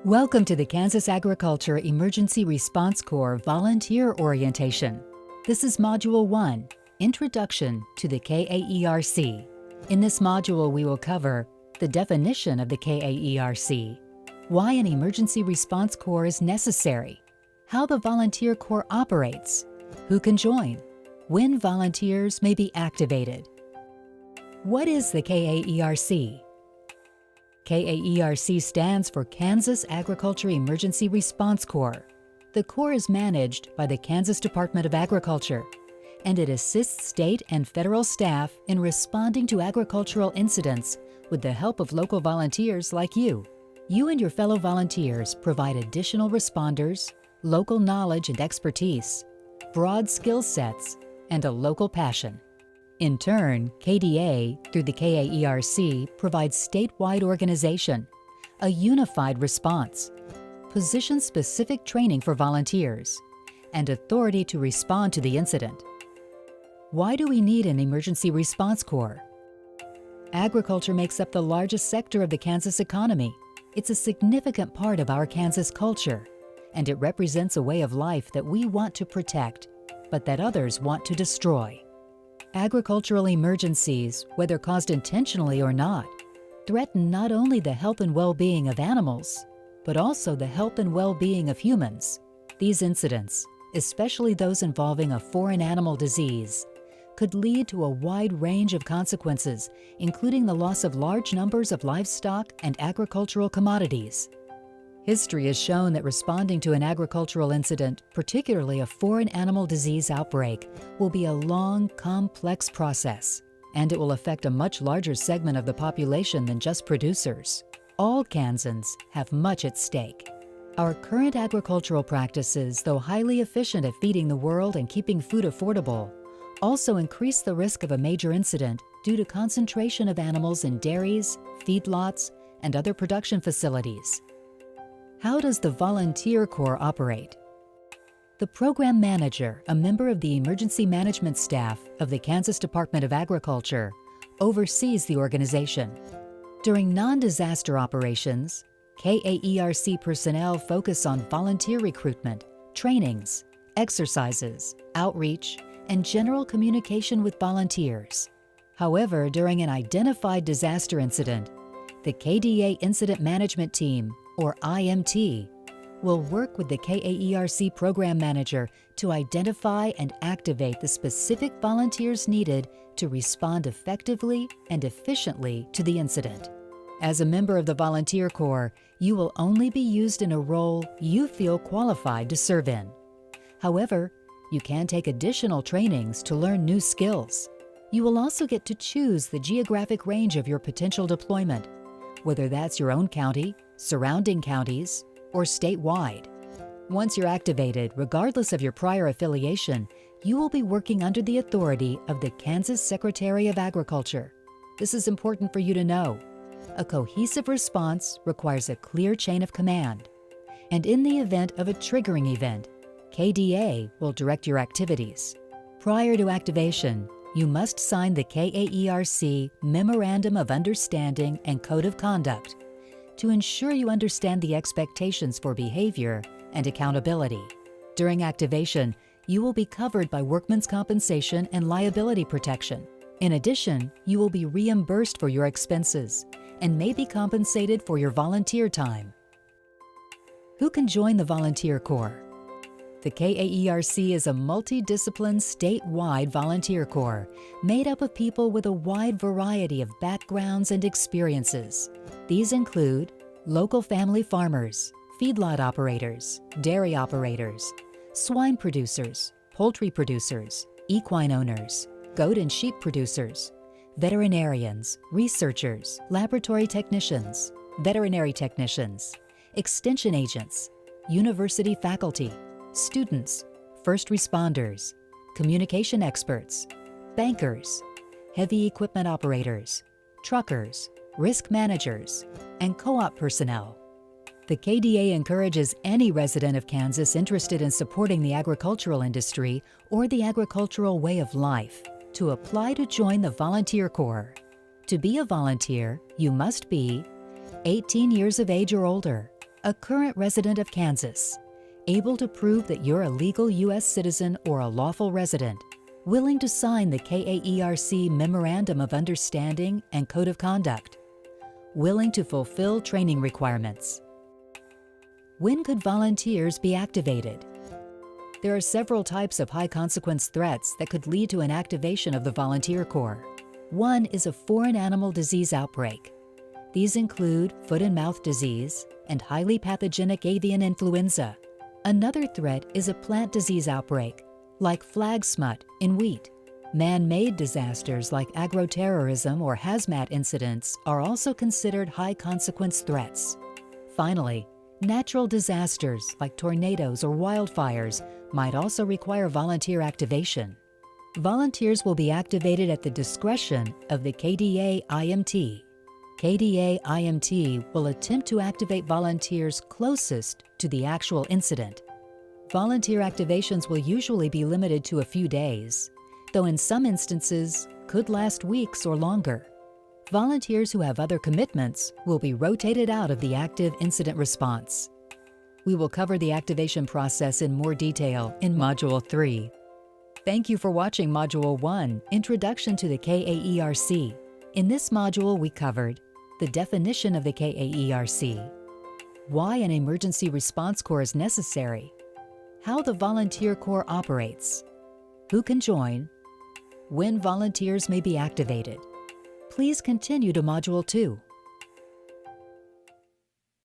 Welcome to the Kansas Agriculture Emergency Response Corps Volunteer Orientation. This is Module 1, Introduction to the KAERC. In this module, we will cover the definition of the KAERC, why an emergency response corps is necessary, how the volunteer corps operates, who can join, when volunteers may be activated. What is the KAERC? KAERC stands for Kansas Agriculture Emergency Response Corps. The Corps is managed by the Kansas Department of Agriculture, and it assists state and federal staff in responding to agricultural incidents with the help of local volunteers like you. You and your fellow volunteers provide additional responders, local knowledge and expertise, broad skill sets, and a local passion. In turn, KDA, through the KAERC, provides statewide organization, a unified response, position-specific training for volunteers, and authority to respond to the incident. Why do we need an emergency response corps? Agriculture makes up the largest sector of the Kansas economy. It's a significant part of our Kansas culture, and it represents a way of life that we want to protect, but that others want to destroy. Agricultural emergencies, whether caused intentionally or not, threaten not only the health and well-being of animals, but also the health and well-being of humans. These incidents, especially those involving a foreign animal disease, could lead to a wide range of consequences, including the loss of large numbers of livestock and agricultural commodities. History has shown that responding to an agricultural incident, particularly a foreign animal disease outbreak, will be a long, complex process, and it will affect a much larger segment of the population than just producers. All Kansans have much at stake. Our current agricultural practices, though highly efficient at feeding the world and keeping food affordable, also increase the risk of a major incident due to concentration of animals in dairies, feedlots, and other production facilities. How does the volunteer corps operate? The program manager, a member of the emergency management staff of the Kansas Department of Agriculture, oversees the organization. During non-disaster operations, KAERC personnel focus on volunteer recruitment, trainings, exercises, outreach, and general communication with volunteers. However, during an identified disaster incident, the KDA Incident Management Team, or IMT, will work with the KAERC program manager to identify and activate the specific volunteers needed to respond effectively and efficiently to the incident. As a member of the volunteer corps, you will only be used in a role you feel qualified to serve in. However, you can take additional trainings to learn new skills. You will also get to choose the geographic range of your potential deployment, whether that's your own county, surrounding counties, or statewide. Once you're activated, regardless of your prior affiliation, you will be working under the authority of the Kansas Secretary of Agriculture. This is important for you to know. A cohesive response requires a clear chain of command. And in the event of a triggering event, KDA will direct your activities. Prior to activation, you must sign the KAERC Memorandum of Understanding and Code of Conduct to ensure you understand the expectations for behavior and accountability. During activation, you will be covered by workman's compensation and liability protection. In addition, you will be reimbursed for your expenses and may be compensated for your volunteer time. Who can join the volunteer corps? The KAERC is a multidisciplined statewide volunteer corps made up of people with a wide variety of backgrounds and experiences. These include local family farmers, feedlot operators, dairy operators, swine producers, poultry producers, equine owners, goat and sheep producers, veterinarians, researchers, laboratory technicians, veterinary technicians, extension agents, university faculty, students, first responders, communication experts, bankers, heavy equipment operators, truckers, risk managers, and co-op personnel. The KDA encourages any resident of Kansas interested in supporting the agricultural industry or the agricultural way of life to apply to join the volunteer corps. To be a volunteer, you must be 18 years of age or older, a current resident of Kansas, able to prove that you're a legal U.S. citizen or a lawful resident, willing to sign the KAERC Memorandum of Understanding and Code of Conduct, willing to fulfill training requirements. When could volunteers be activated? There are several types of high-consequence threats that could lead to an activation of the Volunteer Corps. One is a foreign animal disease outbreak. These include foot and mouth disease and highly pathogenic avian influenza. Another threat is a plant disease outbreak, like flag smut in wheat. Man-made disasters like agroterrorism or hazmat incidents are also considered high-consequence threats. Finally, natural disasters like tornadoes or wildfires might also require volunteer activation. Volunteers will be activated at the discretion of the KDA-IMT. KDA-IMT will attempt to activate volunteers closest to the actual incident. Volunteer activations will usually be limited to a few days, though in some instances could last weeks or longer. Volunteers who have other commitments will be rotated out of the active incident response. We will cover the activation process in more detail in Module 3. Thank you for watching Module 1, Introduction to the KAERC. In this module, we covered the definition of the KAERC, why an emergency response corps is necessary, how the Volunteer Corps operates, who can join, when volunteers may be activated. Please continue to Module 2.